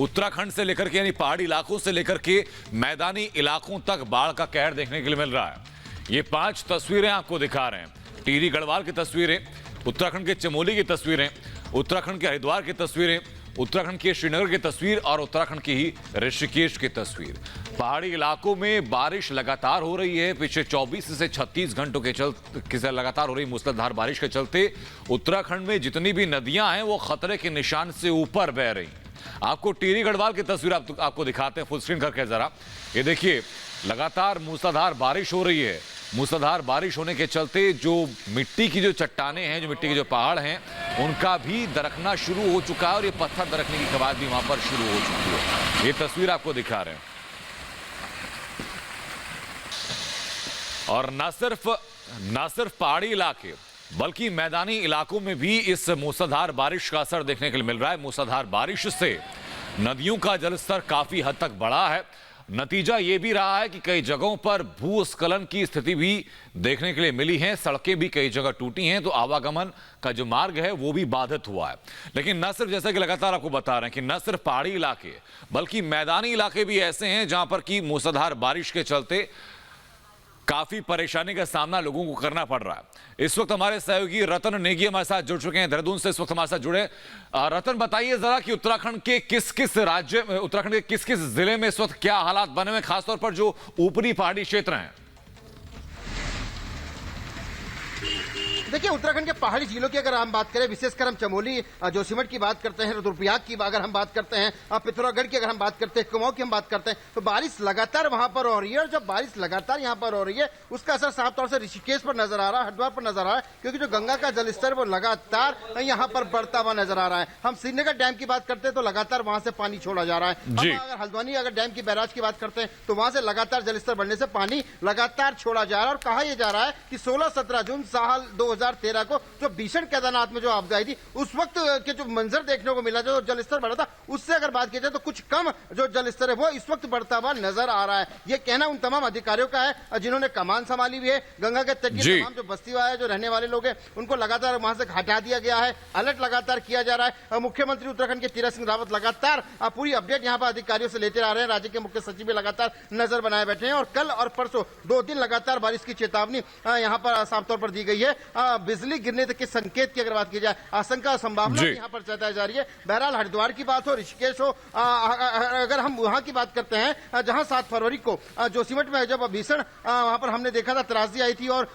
उत्तराखंड से लेकर के यानी पहाड़ी इलाकों से लेकर के मैदानी इलाकों तक बाढ़ का कहर देखने के लिए मिल रहा है। ये 5 तस्वीरें आपको दिखा रहे हैं। टिहरी गढ़वाल की तस्वीरें, उत्तराखंड के चमोली की तस्वीरें, उत्तराखंड के हरिद्वार की तस्वीरें, उत्तराखंड के श्रीनगर की तस्वीर और उत्तराखंड की ही ऋषिकेश की तस्वीर। पहाड़ी इलाकों में बारिश लगातार हो रही है। पिछले 24 से 36 घंटों के चलते लगातार हो रही मूसलाधार बारिश के चलते उत्तराखंड में जितनी भी नदियां हैं वो खतरे के निशान से ऊपर बह रही। आपको टिहरी गढ़वाल की तस्वीर आपको दिखाते हैं फुल स्क्रीन करके जरा। ये देखिए, लगातार मूसलाधार बारिश हो रही है। मूसलाधार बारिश होने के चलते जो मिट्टी की जो चट्टानें हैं, जो मिट्टी के जो पहाड़ हैं, उनका भी दरकना शुरू हो चुका है और ये पत्थर दरकने की कवायद भी वहां पर शुरू हो चुकी है। ये तस्वीर आपको दिखा रहे हैं। और न सिर्फ पहाड़ी इलाके बल्कि मैदानी इलाकों में भी इस मूसलाधार बारिश का असर देखने के लिए मिल रहा है। मूसलाधार बारिश से नदियों का जलस्तर काफी हद तक बढ़ा है। नतीजा यह भी रहा है कि कई जगहों पर भूस्खलन की स्थिति भी देखने के लिए मिली है। सड़कें भी कई जगह टूटी हैं, तो आवागमन का जो मार्ग है वो भी बाधित हुआ है। लेकिन न सिर्फ, जैसा कि लगातार आपको बता रहे हैं कि न सिर्फ पहाड़ी इलाके बल्कि मैदानी इलाके भी ऐसे हैं जहां पर कि मूसलाधार बारिश के चलते काफी परेशानी का सामना लोगों को करना पड़ रहा है। इस वक्त हमारे सहयोगी रतन नेगी हमारे साथ जुड़ चुके हैं, देहरादून से इस वक्त हमारे साथ जुड़े। रतन, बताइए जरा कि उत्तराखंड के किस किस जिले में इस वक्त क्या हालात बने हुए, खासतौर पर जो ऊपरी पहाड़ी क्षेत्र हैं? देखिए, उत्तराखंड के पहाड़ी जिलों की अगर हम बात करें, विशेषकर हम चमोली जोशीमठ की बात करते हैं, रुद्रप्रयाग की अगर हम बात करते हैं, पिथौरागढ़ की अगर हम बात करते हैं, कुमाऊं की हम बात करते हैं, तो बारिश लगातार वहां पर हो रही है। और जब बारिश लगातार यहां पर हो रही है, उसका असर साफ तौर से ऋषिकेश पर नजर आ रहा है, हरिद्वार पर नजर आ रहा है, क्योंकि जो गंगा का जलस्तर वो लगातार यहां पर बढ़ता हुआ नजर आ रहा है। हम श्रीनगर डैम की बात करते हैं तो लगातार वहां से पानी छोड़ा जा रहा है। अगर हल्द्वानी अगर डैम की बैराज की बात करते हैं तो वहां से लगातार जलस्तर बढ़ने से पानी लगातार छोड़ा जा रहा है। और कहा यह जा रहा है कि 16-17 जून साल 2013 को जो भीषण केदारनाथ में जो आपदा आई थी, उस वक्त के जो मंजर देखने को मिला, जो जलस्तर बढ़ा था, उससे अगर बात की जाए तो कुछ कम जो जलस्तर है वो इस वक्त बढ़ता हुआ नजर आ रहा है। ये कहना उन तमाम अधिकारियों का है जिन्होंने कमान संभाली हुई है। गंगा के तट की तमाम जो बस्ती वाले जो रहने वाले लोग हैं, उनको लगातार वहां से हटा दिया गया है, अलर्ट लगातार किया जा रहा है। मुख्यमंत्री उत्तराखंड के तीरथ सिंह रावत लगातार पूरी अपडेट यहां पर अधिकारियों से लेते आ रहे हैं। राज्य के मुख्य सचिव भी लगातार नजर बनाए बैठे हैं और कल और परसों 2 दिन लगातार बारिश की चेतावनी यहां पर साफ तौर पर दी गई है। बिजली गिरने के संकेत की अगर बात की जाए, आशंका संभावना यहां पर जताई जा रही है। बहरहाल हरिद्वार की बात हो, ऋषिकेश हो, अगर हम वहां की बात करते हैं जहां 7 फरवरी को जोशीमठ में जब भीषण वहां पर हमने देखा था, त्रासदी आई थी और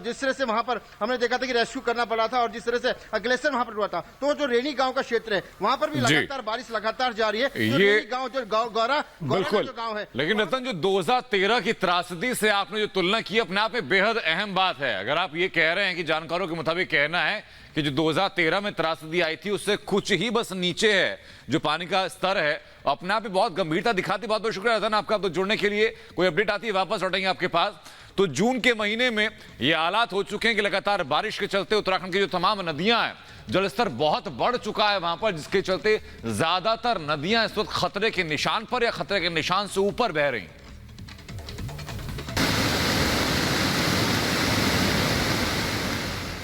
जिस तरह से वहां पर हमने देखा था कि रेस्क्यू करना पड़ा था और जिस तरह से ग्लेशियर वहां पर हुआ था, तो जो रेनी गांव का क्षेत्र है वहां पर भी लगातार बारिश लगातार जारी है। ये गांव जो गौरा जो गांव है। लेकिन रतन, जो 2013 की त्रासदी से आपने जो तुलना की, अपने आप में बेहद अहम बात है। अगर आप ये कह रहे हैं कि जानकारों के मुताबिक कहना है कि जो 2013 में त्रासदी आई थी उससे कुछ ही बस नीचे है जो पानी का स्तर है, अपने आप में बहुत गंभीरता दिखाती। बहुत बहुत शुक्रिया रतन आपका तो जुड़ने के लिए। कोई अपडेट आती है वापस लौटेंगे आपके पास। तो जून के महीने में ये हालात हो चुके हैं कि लगातार बारिश के चलते उत्तराखंड की जो तमाम नदियां हैं, जलस्तर बहुत बढ़ चुका है वहां पर, जिसके चलते ज्यादातर नदियां इस वक्त खतरे के निशान पर या खतरे के निशान से ऊपर बह रही।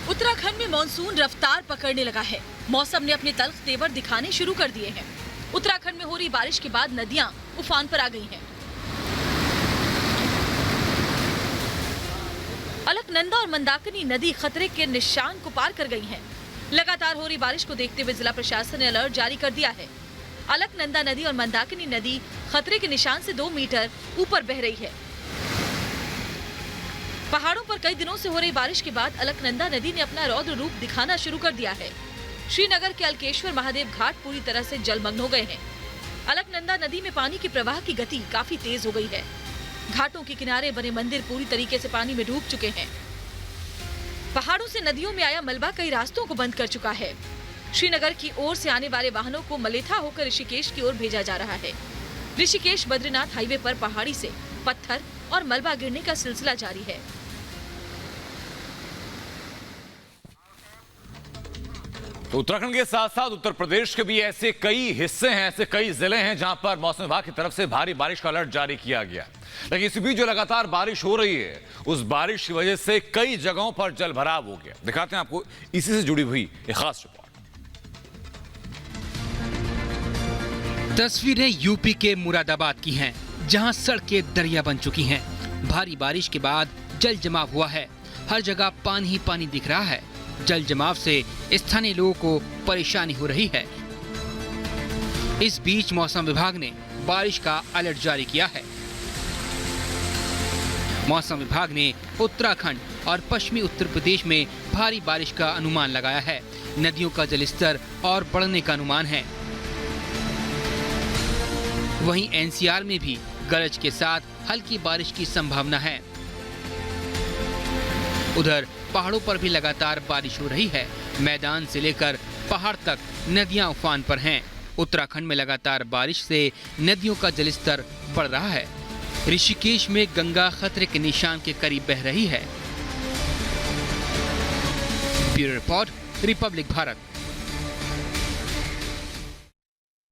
उत्तराखंड में मॉनसून रफ्तार पकड़ने लगा है। मौसम ने अपने तल्ख तेवर दिखाने शुरू कर दिए हैं। उत्तराखंड में हो रही बारिश के बाद नदियां उफान पर आ गई हैं। अलकनंदा और मंदाकिनी नदी खतरे के निशान को पार कर गई हैं। लगातार हो रही बारिश को देखते हुए जिला प्रशासन ने अलर्ट जारी कर दिया है। अलकनंदा नदी और मंदाकिनी नदी खतरे के निशान से 2 मीटर ऊपर बह रही है। पहाड़ों पर कई दिनों से हो रही बारिश के बाद अलकनंदा नदी ने अपना रौद्र रूप दिखाना शुरू कर दिया है। श्रीनगर के अलकेश्वर महादेव घाट पूरी तरह से जलमग्न हो गए हैं। अलकनंदा नदी में पानी के प्रवाह की गति काफी तेज हो गई है। घाटों के किनारे बने मंदिर पूरी तरीके से पानी में डूब चुके हैं। पहाड़ों से नदियों में आया मलबा कई रास्तों को बंद कर चुका है। श्रीनगर की ओर से आने वाले वाहनों को मलेथा होकर ऋषिकेश की ओर भेजा जा रहा है। ऋषिकेश बद्रीनाथ हाईवे पर पहाड़ी से पत्थर और मलबा गिरने का सिलसिला जारी है। तो उत्तराखंड के साथ साथ उत्तर प्रदेश के भी ऐसे कई हिस्से हैं, ऐसे कई जिले हैं जहां पर मौसम विभाग की तरफ से भारी बारिश का अलर्ट जारी किया गया। लेकिन इसी बीच जो लगातार बारिश हो रही है, उस बारिश की वजह से कई जगहों पर जलभराव हो गया। दिखाते हैं आपको इसी से जुड़ी हुई एक खास रिपोर्ट। तस्वीरें यूपी के मुरादाबाद की हैं, जहां सड़कें दरिया बन चुकी हैं। भारी बारिश के बाद जल जमाव हुआ है, हर जगह पानी ही पानी दिख रहा है। जल जमाव से स्थानीय लोगों को परेशानी हो रही है। इस बीच मौसम विभाग ने बारिश का अलर्ट जारी किया है। मौसम विभाग ने उत्तराखंड और पश्चिमी उत्तर प्रदेश में भारी बारिश का अनुमान लगाया है। नदियों का जलस्तर और बढ़ने का अनुमान है। वहीं एनसीआर में भी गरज के साथ हल्की बारिश की संभावना है। उधर पहाड़ों पर भी लगातार बारिश हो रही है। मैदान से लेकर पहाड़ तक नदियां उफान पर हैं। उत्तराखंड में लगातार बारिश से नदियों का जलस्तर बढ़ रहा है। ऋषिकेश में गंगा खतरे के निशान के करीब बह रही है। Bureau report, Republic Bharat.